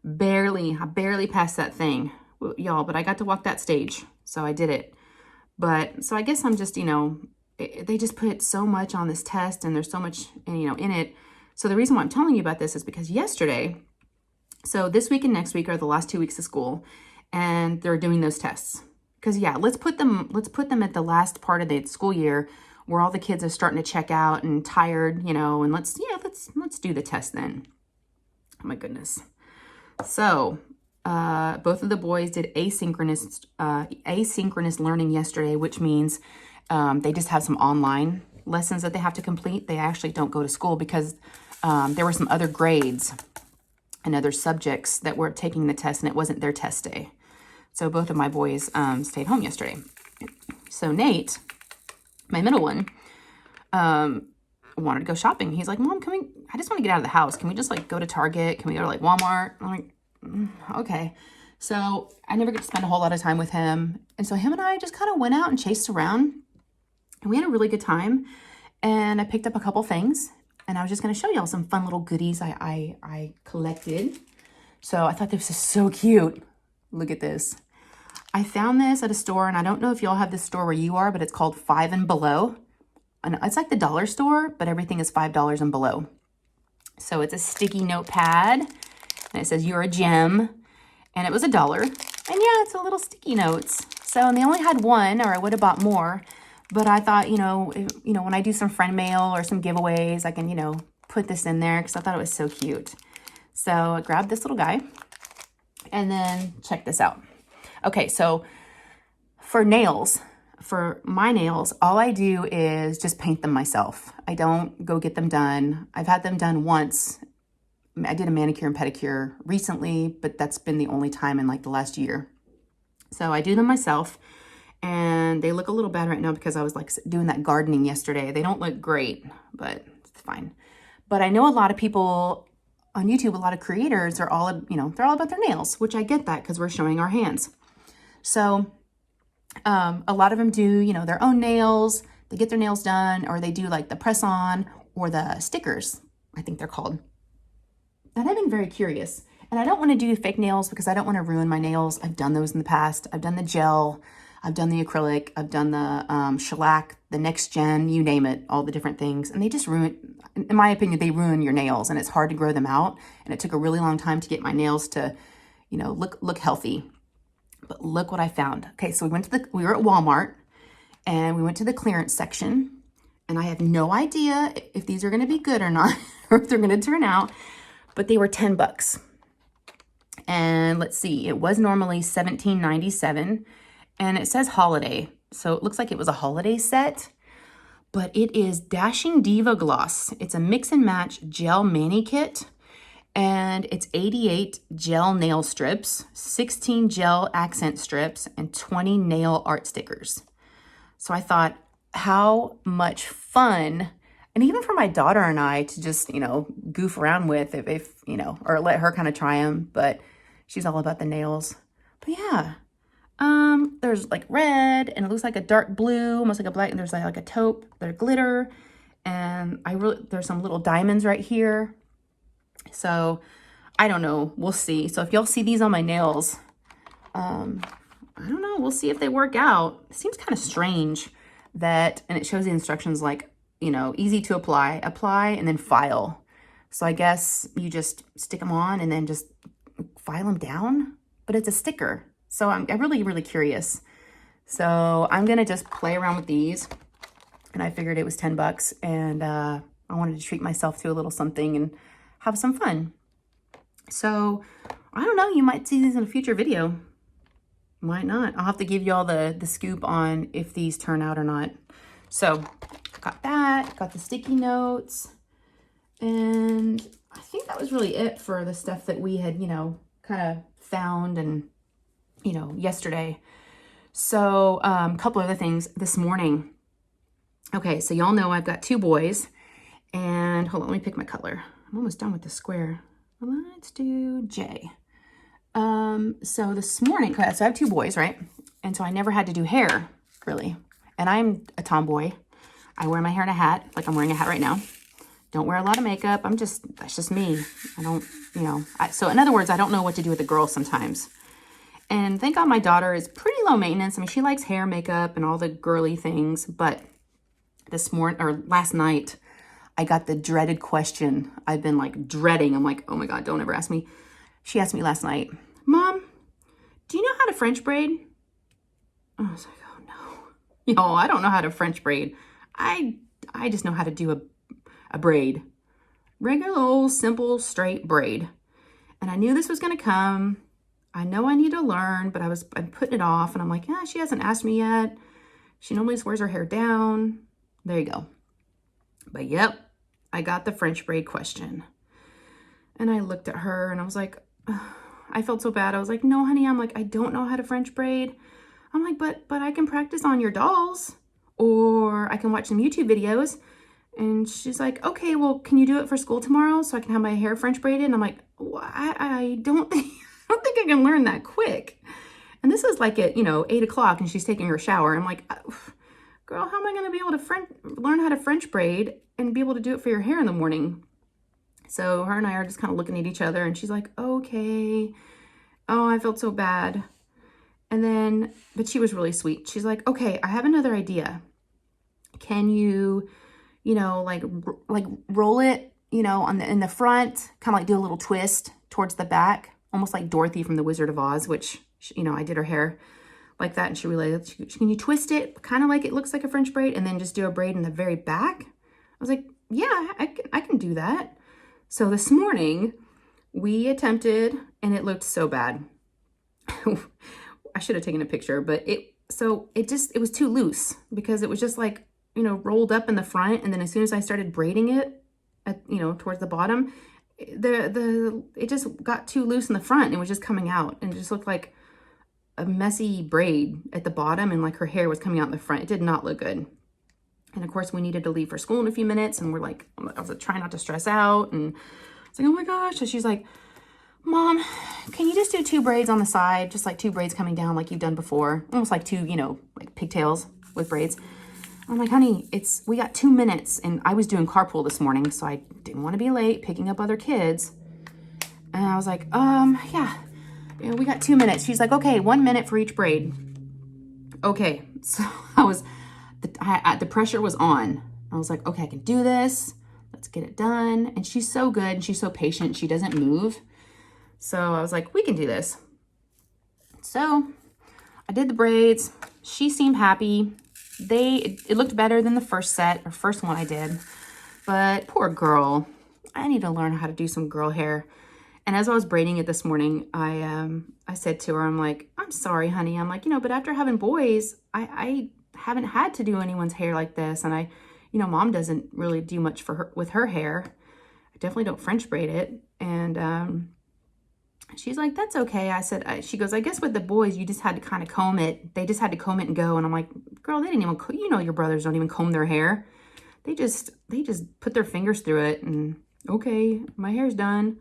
barely passed that thing, y'all, but I got to walk that stage, so I did it. But, so I guess I'm just, they just put so much on this test, and there's so much, in it. So the reason why I'm telling you about this is because yesterday, so this week and next week are the last 2 weeks of school, and they're doing those tests. Because yeah, let's put them at the last part of the school year where all the kids are starting to check out and tired, and let's do the test then. Oh my goodness. So both of the boys did asynchronous learning yesterday, which means they just have some online lessons that they have to complete. They actually don't go to school because there were some other grades and other subjects that were taking the test, and it wasn't their test day. So both of my boys stayed home yesterday. So Nate, my middle one, wanted to go shopping. He's like, Mom, I just want to get out of the house. Can we just go to Target? Can we go to Walmart? I'm like, okay. So I never get to spend a whole lot of time with him. And so him and I just kind of went out and chased around, and we had a really good time. And I picked up a couple things, and I was just going to show y'all some fun little goodies I collected. So I thought this was so cute. Look at this. I found this at a store, and I don't know if y'all have this store where you are, but it's called 5 and Below. And it's like the dollar store, but everything is $5 and below. So it's a sticky notepad, and it says you're a gem, and it was $1. And yeah, it's a little sticky notes. So, and they only had one, or I would have bought more. But I thought, when I do some friend mail or some giveaways, I can, put this in there because I thought it was so cute. So I grabbed this little guy, and then check this out. Okay, so for my nails, all I do is just paint them myself. I don't go get them done. I've had them done once. I did a manicure and pedicure recently, but that's been the only time in the last year. So I do them myself, and they look a little bad right now because I was doing that gardening yesterday. They don't look great, but it's fine. But I know a lot of people on YouTube, a lot of creators are all, they're all about their nails, which I get that because we're showing our hands. So a lot of them do, their own nails. They get their nails done, or they do the press on or the stickers, I think they're called. And I've been very curious. And I don't want to do fake nails because I don't want to ruin my nails. I've done those in the past. I've done the gel. I've done the acrylic. I've done the shellac, the next gen, you name it, all the different things. And they just ruin, in my opinion, they ruin your nails, and it's hard to grow them out. And it took a really long time to get my nails to, look healthy. But look what I found. Okay, so we were at Walmart, and we went to the clearance section, and I have no idea if these are going to be good or not, or if they're going to turn out, but they were $10. And let's see, it was normally $17.97, and it says holiday, so it looks like it was a holiday set. But it is Dashing Diva Gloss. It's a mix and match gel mani kit, and it's 88 gel nail strips, 16 gel accent strips, and 20 nail art stickers. So I thought, how much fun, and even for my daughter and I to just, goof around with, if or let her kind of try them, but she's all about the nails. But yeah, there's red, and it looks like a dark blue, almost like a black, and there's like a taupe, there's glitter, and there's some little diamonds right here. So I don't know, we'll see. So if y'all see these on my nails, I don't know, we'll see if they work out. It seems kind of strange and it shows the instructions easy to apply, and then file. So I guess you just stick them on and then just file them down, but it's a sticker. So I'm really, really curious. So I'm going to just play around with these, and I figured it was $10, and I wanted to treat myself to a little something and have some fun. So I don't know, you might see these in a future video. Might not. I'll have to give y'all the scoop on if these turn out or not. So got that, got the sticky notes, and I think that was really it for the stuff that we had, kind of found and, yesterday. So a couple other things this morning. Okay, so y'all know I've got 2 boys, and hold on, let me pick my color. I'm almost done with the square. Let's do J. So this morning, so I have 2 boys, right? And so I never had to do hair, really. And I'm a tomboy. I wear my hair in a hat, like I'm wearing a hat right now. Don't wear a lot of makeup. That's just me. I don't, so in other words, I don't know what to do with the girls sometimes. And thank God my daughter is pretty low maintenance. I mean, she likes hair, makeup, and all the girly things. But last night, I got the dreaded question. I've been like dreading. I'm like, oh my God, don't ever ask me. She asked me last night, Mom, do you know how to French braid? I was like, oh no. Y'all, I don't know how to French braid. I just know how to do a braid. Regular old, simple, straight braid. And I knew this was going to come. I know I need to learn, but I'm putting it off. And I'm like, yeah, she hasn't asked me yet. She normally just wears her hair down. There you go. But yep, I got the French braid question. And I looked at her and I was like, ugh. I felt so bad. I was like, no, honey. I'm like, I don't know how to French braid. I'm like, but I can practice on your dolls, or I can watch some YouTube videos. And she's like, okay, well, can you do it for school tomorrow so I can have my hair French braided? And I'm like, well, I don't think I can learn that quick. And this is like at 8 o'clock, and she's taking her shower. I'm like, girl, how am I going to be able to learn how to French braid and be able to do it for your hair in the morning? So her and I are just kind of looking at each other, and she's like, okay. Oh, I felt so bad. And then, but she was really sweet. She's like, okay, I have another idea. Can you, like roll it, in the front, kind of like do a little twist towards the back, almost like Dorothy from The Wizard of Oz, which, I did her hair like that. And she realized, can you twist it kind of like it looks like a French braid, and then just do a braid in the very back? I was like, yeah, I can do that. So this morning we attempted, and it looked so bad. I should have taken a picture, but it was too loose, because it was just like, rolled up in the front. And then as soon as I started braiding it towards the bottom, it just got too loose in the front. And it was just coming out, and it just looked like a messy braid at the bottom, and like her hair was coming out in the front. It did not look good. And of course we needed to leave for school in a few minutes, and I was trying not to stress out, and I was like, oh my gosh. So she's like, Mom, can you just do 2 braids on the side? Just like 2 braids coming down like you've done before. Almost like 2, like pigtails with braids. I'm like, honey, we got 2 minutes. And I was doing carpool this morning, so I didn't want to be late picking up other kids. And I was like, yeah, we got 2 minutes. She's like, okay, 1 minute for each braid. Okay. So the pressure was on. I was like, okay, I can do this. Let's get it done. And she's so good, and she's so patient. She doesn't move. So I was like, we can do this. So I did the braids. She seemed happy. It looked better than the first one I did. But poor girl, I need to learn how to do some girl hair. And as I was braiding it this morning, I said to her, I'm like, I'm sorry, honey. I'm like, but after having boys, I haven't had to do anyone's hair like this. And Mom doesn't really do much with her hair. I definitely don't French braid it. And she's like, that's okay. I said, she goes, I guess with the boys, you just had to kind of comb it. They just had to comb it and go. And I'm like, girl, they didn't even, your brothers don't even comb their hair. They just put their fingers through it, and okay, my hair's done.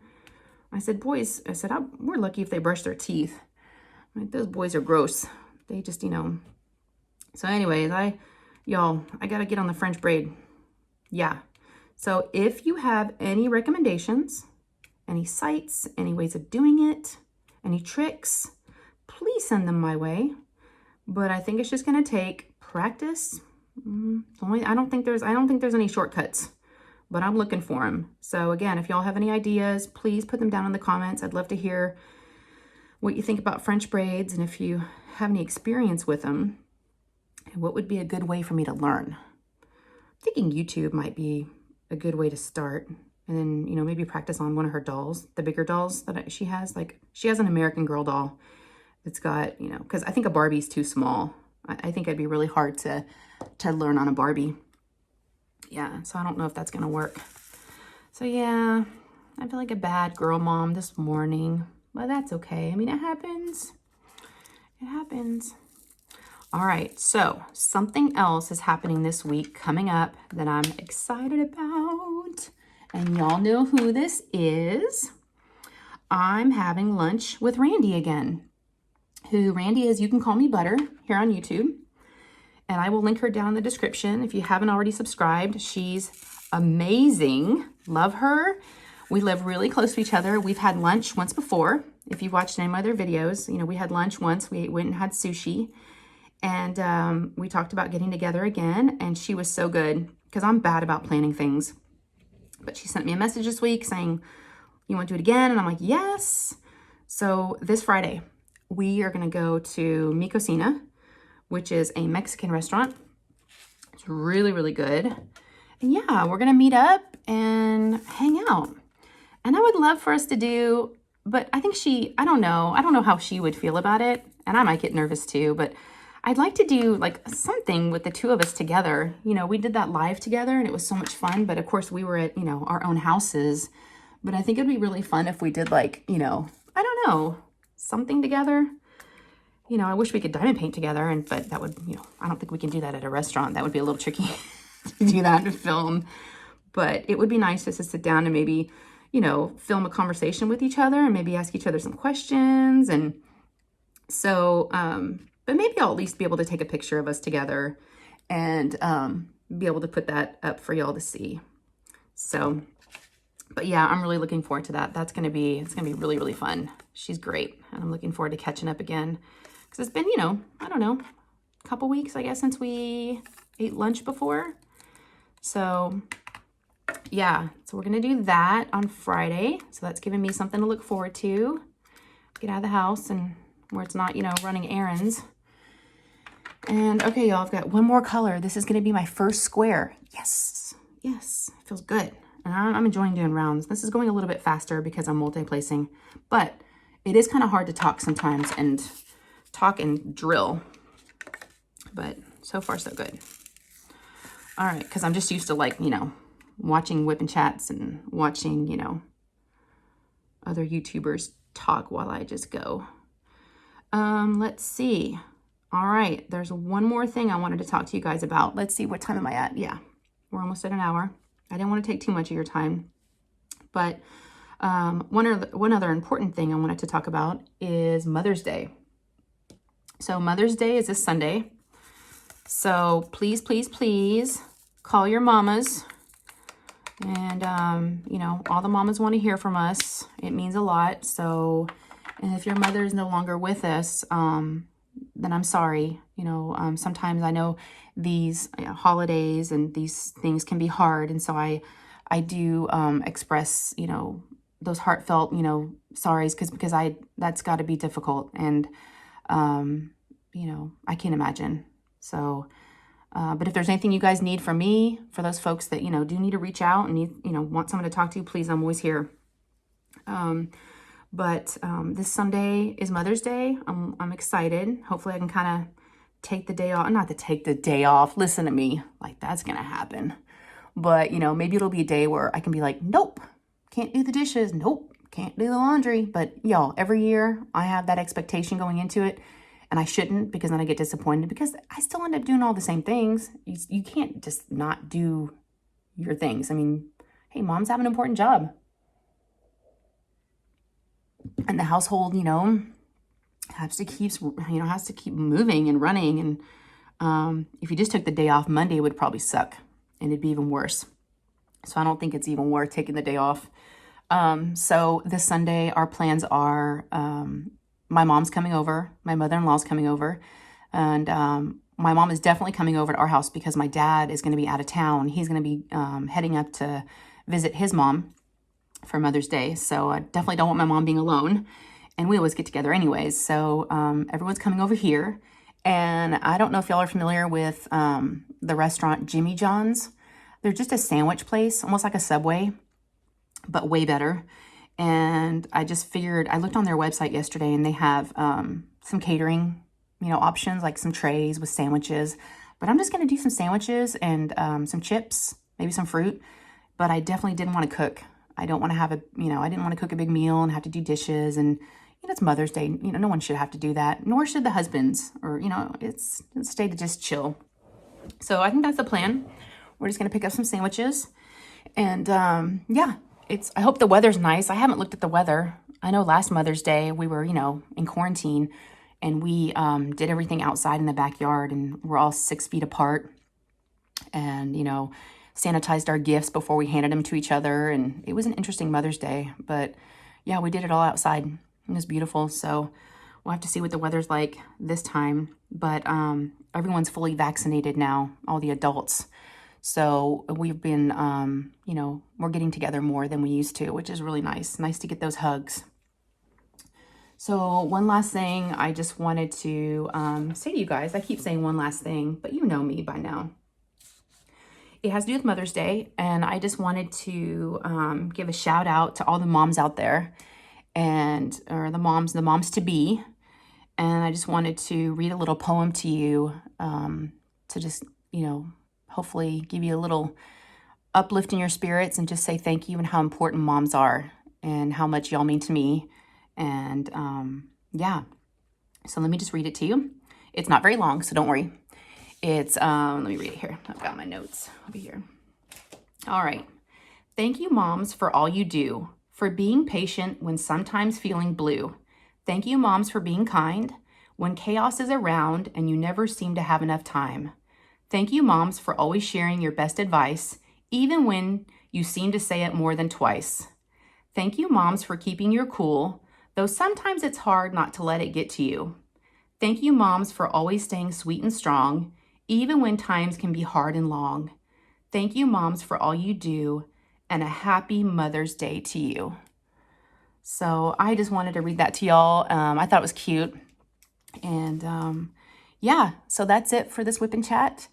I said, boys, we're lucky if they brush their teeth. Like, those boys are gross. They just, So anyways, I got to get on the French braid. Yeah. So if you have any recommendations, any sites, any ways of doing it, any tricks, please send them my way. But I think it's just going to take practice. I don't think there's any shortcuts, but I'm looking for them. So again, if y'all have any ideas, please put them down in the comments. I'd love to hear what you think about French braids, and if you have any experience with them, and what would be a good way for me to learn. I'm thinking YouTube might be a good way to start. And then, maybe practice on one of her dolls, the bigger dolls that she has. Like, she has an American Girl doll that's got, because I think a Barbie's too small. I think it'd be really hard to learn on a Barbie. Yeah, so I don't know if that's going to work. So, yeah, I feel like a bad girl mom this morning. But that's okay. I mean, it happens. It happens. All right, so something else is happening this week coming up that I'm excited about. And y'all know who this is. I'm having lunch with Randee again. Who Randee is, you can call me Butter here on YouTube. And I will link her down in the description if you haven't already subscribed. She's amazing. Love her. We live really close to each other. We've had lunch once before. If you've watched any of my other videos, you know, we had lunch once. We went and had sushi. And we talked about getting together again. And she was so good because I'm bad about planning things. But she sent me a message this week saying, you want to do it again? And I'm like, yes. So this Friday, we are going to go to Mi Cocina, which is a Mexican restaurant. It's really, really good. And yeah, we're going to meet up and hang out. And I would love for us to do, but I think I don't know how she would feel about it. And I might get nervous too, but I'd like to do like something with the two of us together. You know, we did that live together and it was so much fun. But of course we were at, you know, our own houses. But I think it'd be really fun if we did like, you know, I don't know, something together. You know, I wish we could diamond paint together, but that would, you know, I don't think we can do that at a restaurant. That would be a little tricky to do that to film. But it would be nice just to sit down and maybe, you know, film a conversation with each other and maybe ask each other some questions. And so, but maybe I'll at least be able to take a picture of us together and be able to put that up for y'all to see. So, but yeah, I'm really looking forward to that. It's gonna be really, really fun. She's great. And I'm looking forward to catching up again. Because it's been, you know, I don't know, a couple weeks, I guess, since we ate lunch before. So, yeah. So we're going to do that on Friday. So that's giving me something to look forward to. Get out of the house and where it's not, you know, running errands. And, okay, y'all, I've got one more color. This is going to be my first square. Yes. Yes. It feels good. And I'm enjoying doing rounds. This is going a little bit faster because I'm multi-placing. But it is kind of hard to talk sometimes and talk and drill, but so far so good. All right, because I'm just used to, like, you know, watching whip and chats and watching, you know, other YouTubers talk while I just go. Let's see. All right, there's one more thing I wanted to talk to you guys about. Let's see, what time am I at? Yeah, we're almost at an hour. I didn't want to take too much of your time, but one other important thing I wanted to talk about is Mother's Day. So Mother's Day is this Sunday. So please, please, please call your mamas. And, you know, all the mamas want to hear from us. It means a lot. So, and if your mother is no longer with us, then I'm sorry. You know, sometimes I know these holidays and these things can be hard. And so I do express, you know, those heartfelt, you know, sorries, because that's got to be difficult. And, you know, I can't imagine. So, but if there's anything you guys need from me, for those folks that, you know, do need to reach out and need, you know, want someone to talk to, please, I'm always here. But this Sunday is Mother's Day. I'm excited. Hopefully I can kind of take the day off, not to take the day off. Listen to me, like that's going to happen. But, you know, maybe it'll be a day where I can be like, nope, can't do the dishes. Nope, can't do the laundry. But y'all, every year I have that expectation going into it. And I shouldn't, because then I get disappointed because I still end up doing all the same things. You can't just not do your things. I mean, hey, moms have an important job. And the household, you know, has to keep moving and running. And if you just took the day off, Monday would probably suck and it'd be even worse. So I don't think it's even worth taking the day off. So this Sunday, our plans are, my mom's coming over, my mother-in-law's coming over, and my mom is definitely coming over to our house because my dad is going to be out of town. He's going to be heading up to visit his mom for Mother's Day, so I definitely don't want my mom being alone, and we always get together anyways, so everyone's coming over here, and I don't know if y'all are familiar with the restaurant Jimmy John's. They're just a sandwich place, almost like a Subway, but way better. And I just figured, I looked on their website yesterday and they have some catering, you know, options, like some trays with sandwiches. But I'm just going to do some sandwiches and some chips, maybe some fruit. But I definitely didn't want to cook. I don't want to have I didn't want to cook a big meal and have to do dishes and, it's Mother's Day. No one should have to do that, nor should the husbands, or, it's a day to just chill. So I think that's the plan. We're just going to pick up some sandwiches. And yeah, I hope the weather's nice. I haven't looked at the weather. I know last Mother's Day we were, in quarantine, and we did everything outside in the backyard, and we're all 6 feet apart, and, sanitized our gifts before we handed them to each other. And it was an interesting Mother's Day, but yeah, we did it all outside. It was beautiful. So we'll have to see what the weather's like this time. But everyone's fully vaccinated now, all the adults. So we've been, we're getting together more than we used to, which is really nice. Nice to get those hugs. So one last thing I just wanted to say to you guys. I keep saying one last thing, but you know me by now. It has to do with Mother's Day, and I just wanted to give a shout out to all the moms out there, or the moms to be. And I just wanted to read a little poem to you to just, hopefully give you a little uplift in your spirits, and just say thank you and how important moms are and how much y'all mean to me. And yeah, so let me just read it to you. It's not very long, so don't worry. It's, let me read it here. I've got my notes over here. All right. Thank you, moms, for all you do, for being patient when sometimes feeling blue. Thank you, moms, for being kind when chaos is around and you never seem to have enough time. Thank you, moms, for always sharing your best advice, even when you seem to say it more than twice. Thank you, moms, for keeping your cool, though sometimes it's hard not to let it get to you. Thank you, moms, for always staying sweet and strong, even when times can be hard and long. Thank you, moms, for all you do, and a happy Mother's Day to you. So I just wanted to read that to y'all. I thought it was cute. And yeah, so that's it for this Whip and Chat.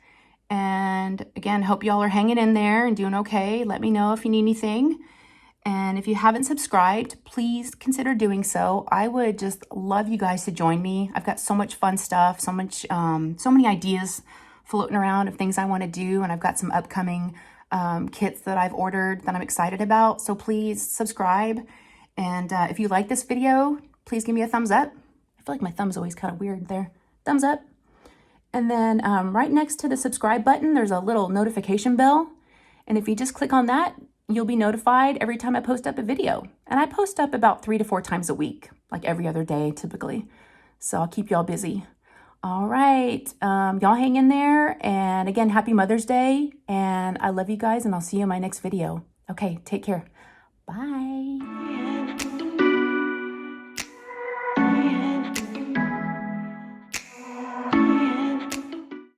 And again, hope y'all are hanging in there and doing okay. Let me know if you need anything. And if you haven't subscribed, please consider doing so. I would just love you guys to join me. I've got so much fun stuff, so many ideas floating around of things I want to do. And I've got some upcoming kits that I've ordered that I'm excited about. So please subscribe. And if you like this video, please give me a thumbs up. I feel like my thumb's always kind of weird there. Thumbs up. And then right next to the subscribe button, there's a little notification bell. And if you just click on that, you'll be notified every time I post up a video. And I post up about 3 to 4 times a week, like every other day typically. So I'll keep y'all busy. All right. Y'all hang in there. And again, happy Mother's Day. And I love you guys, and I'll see you in my next video. Okay, take care. Bye.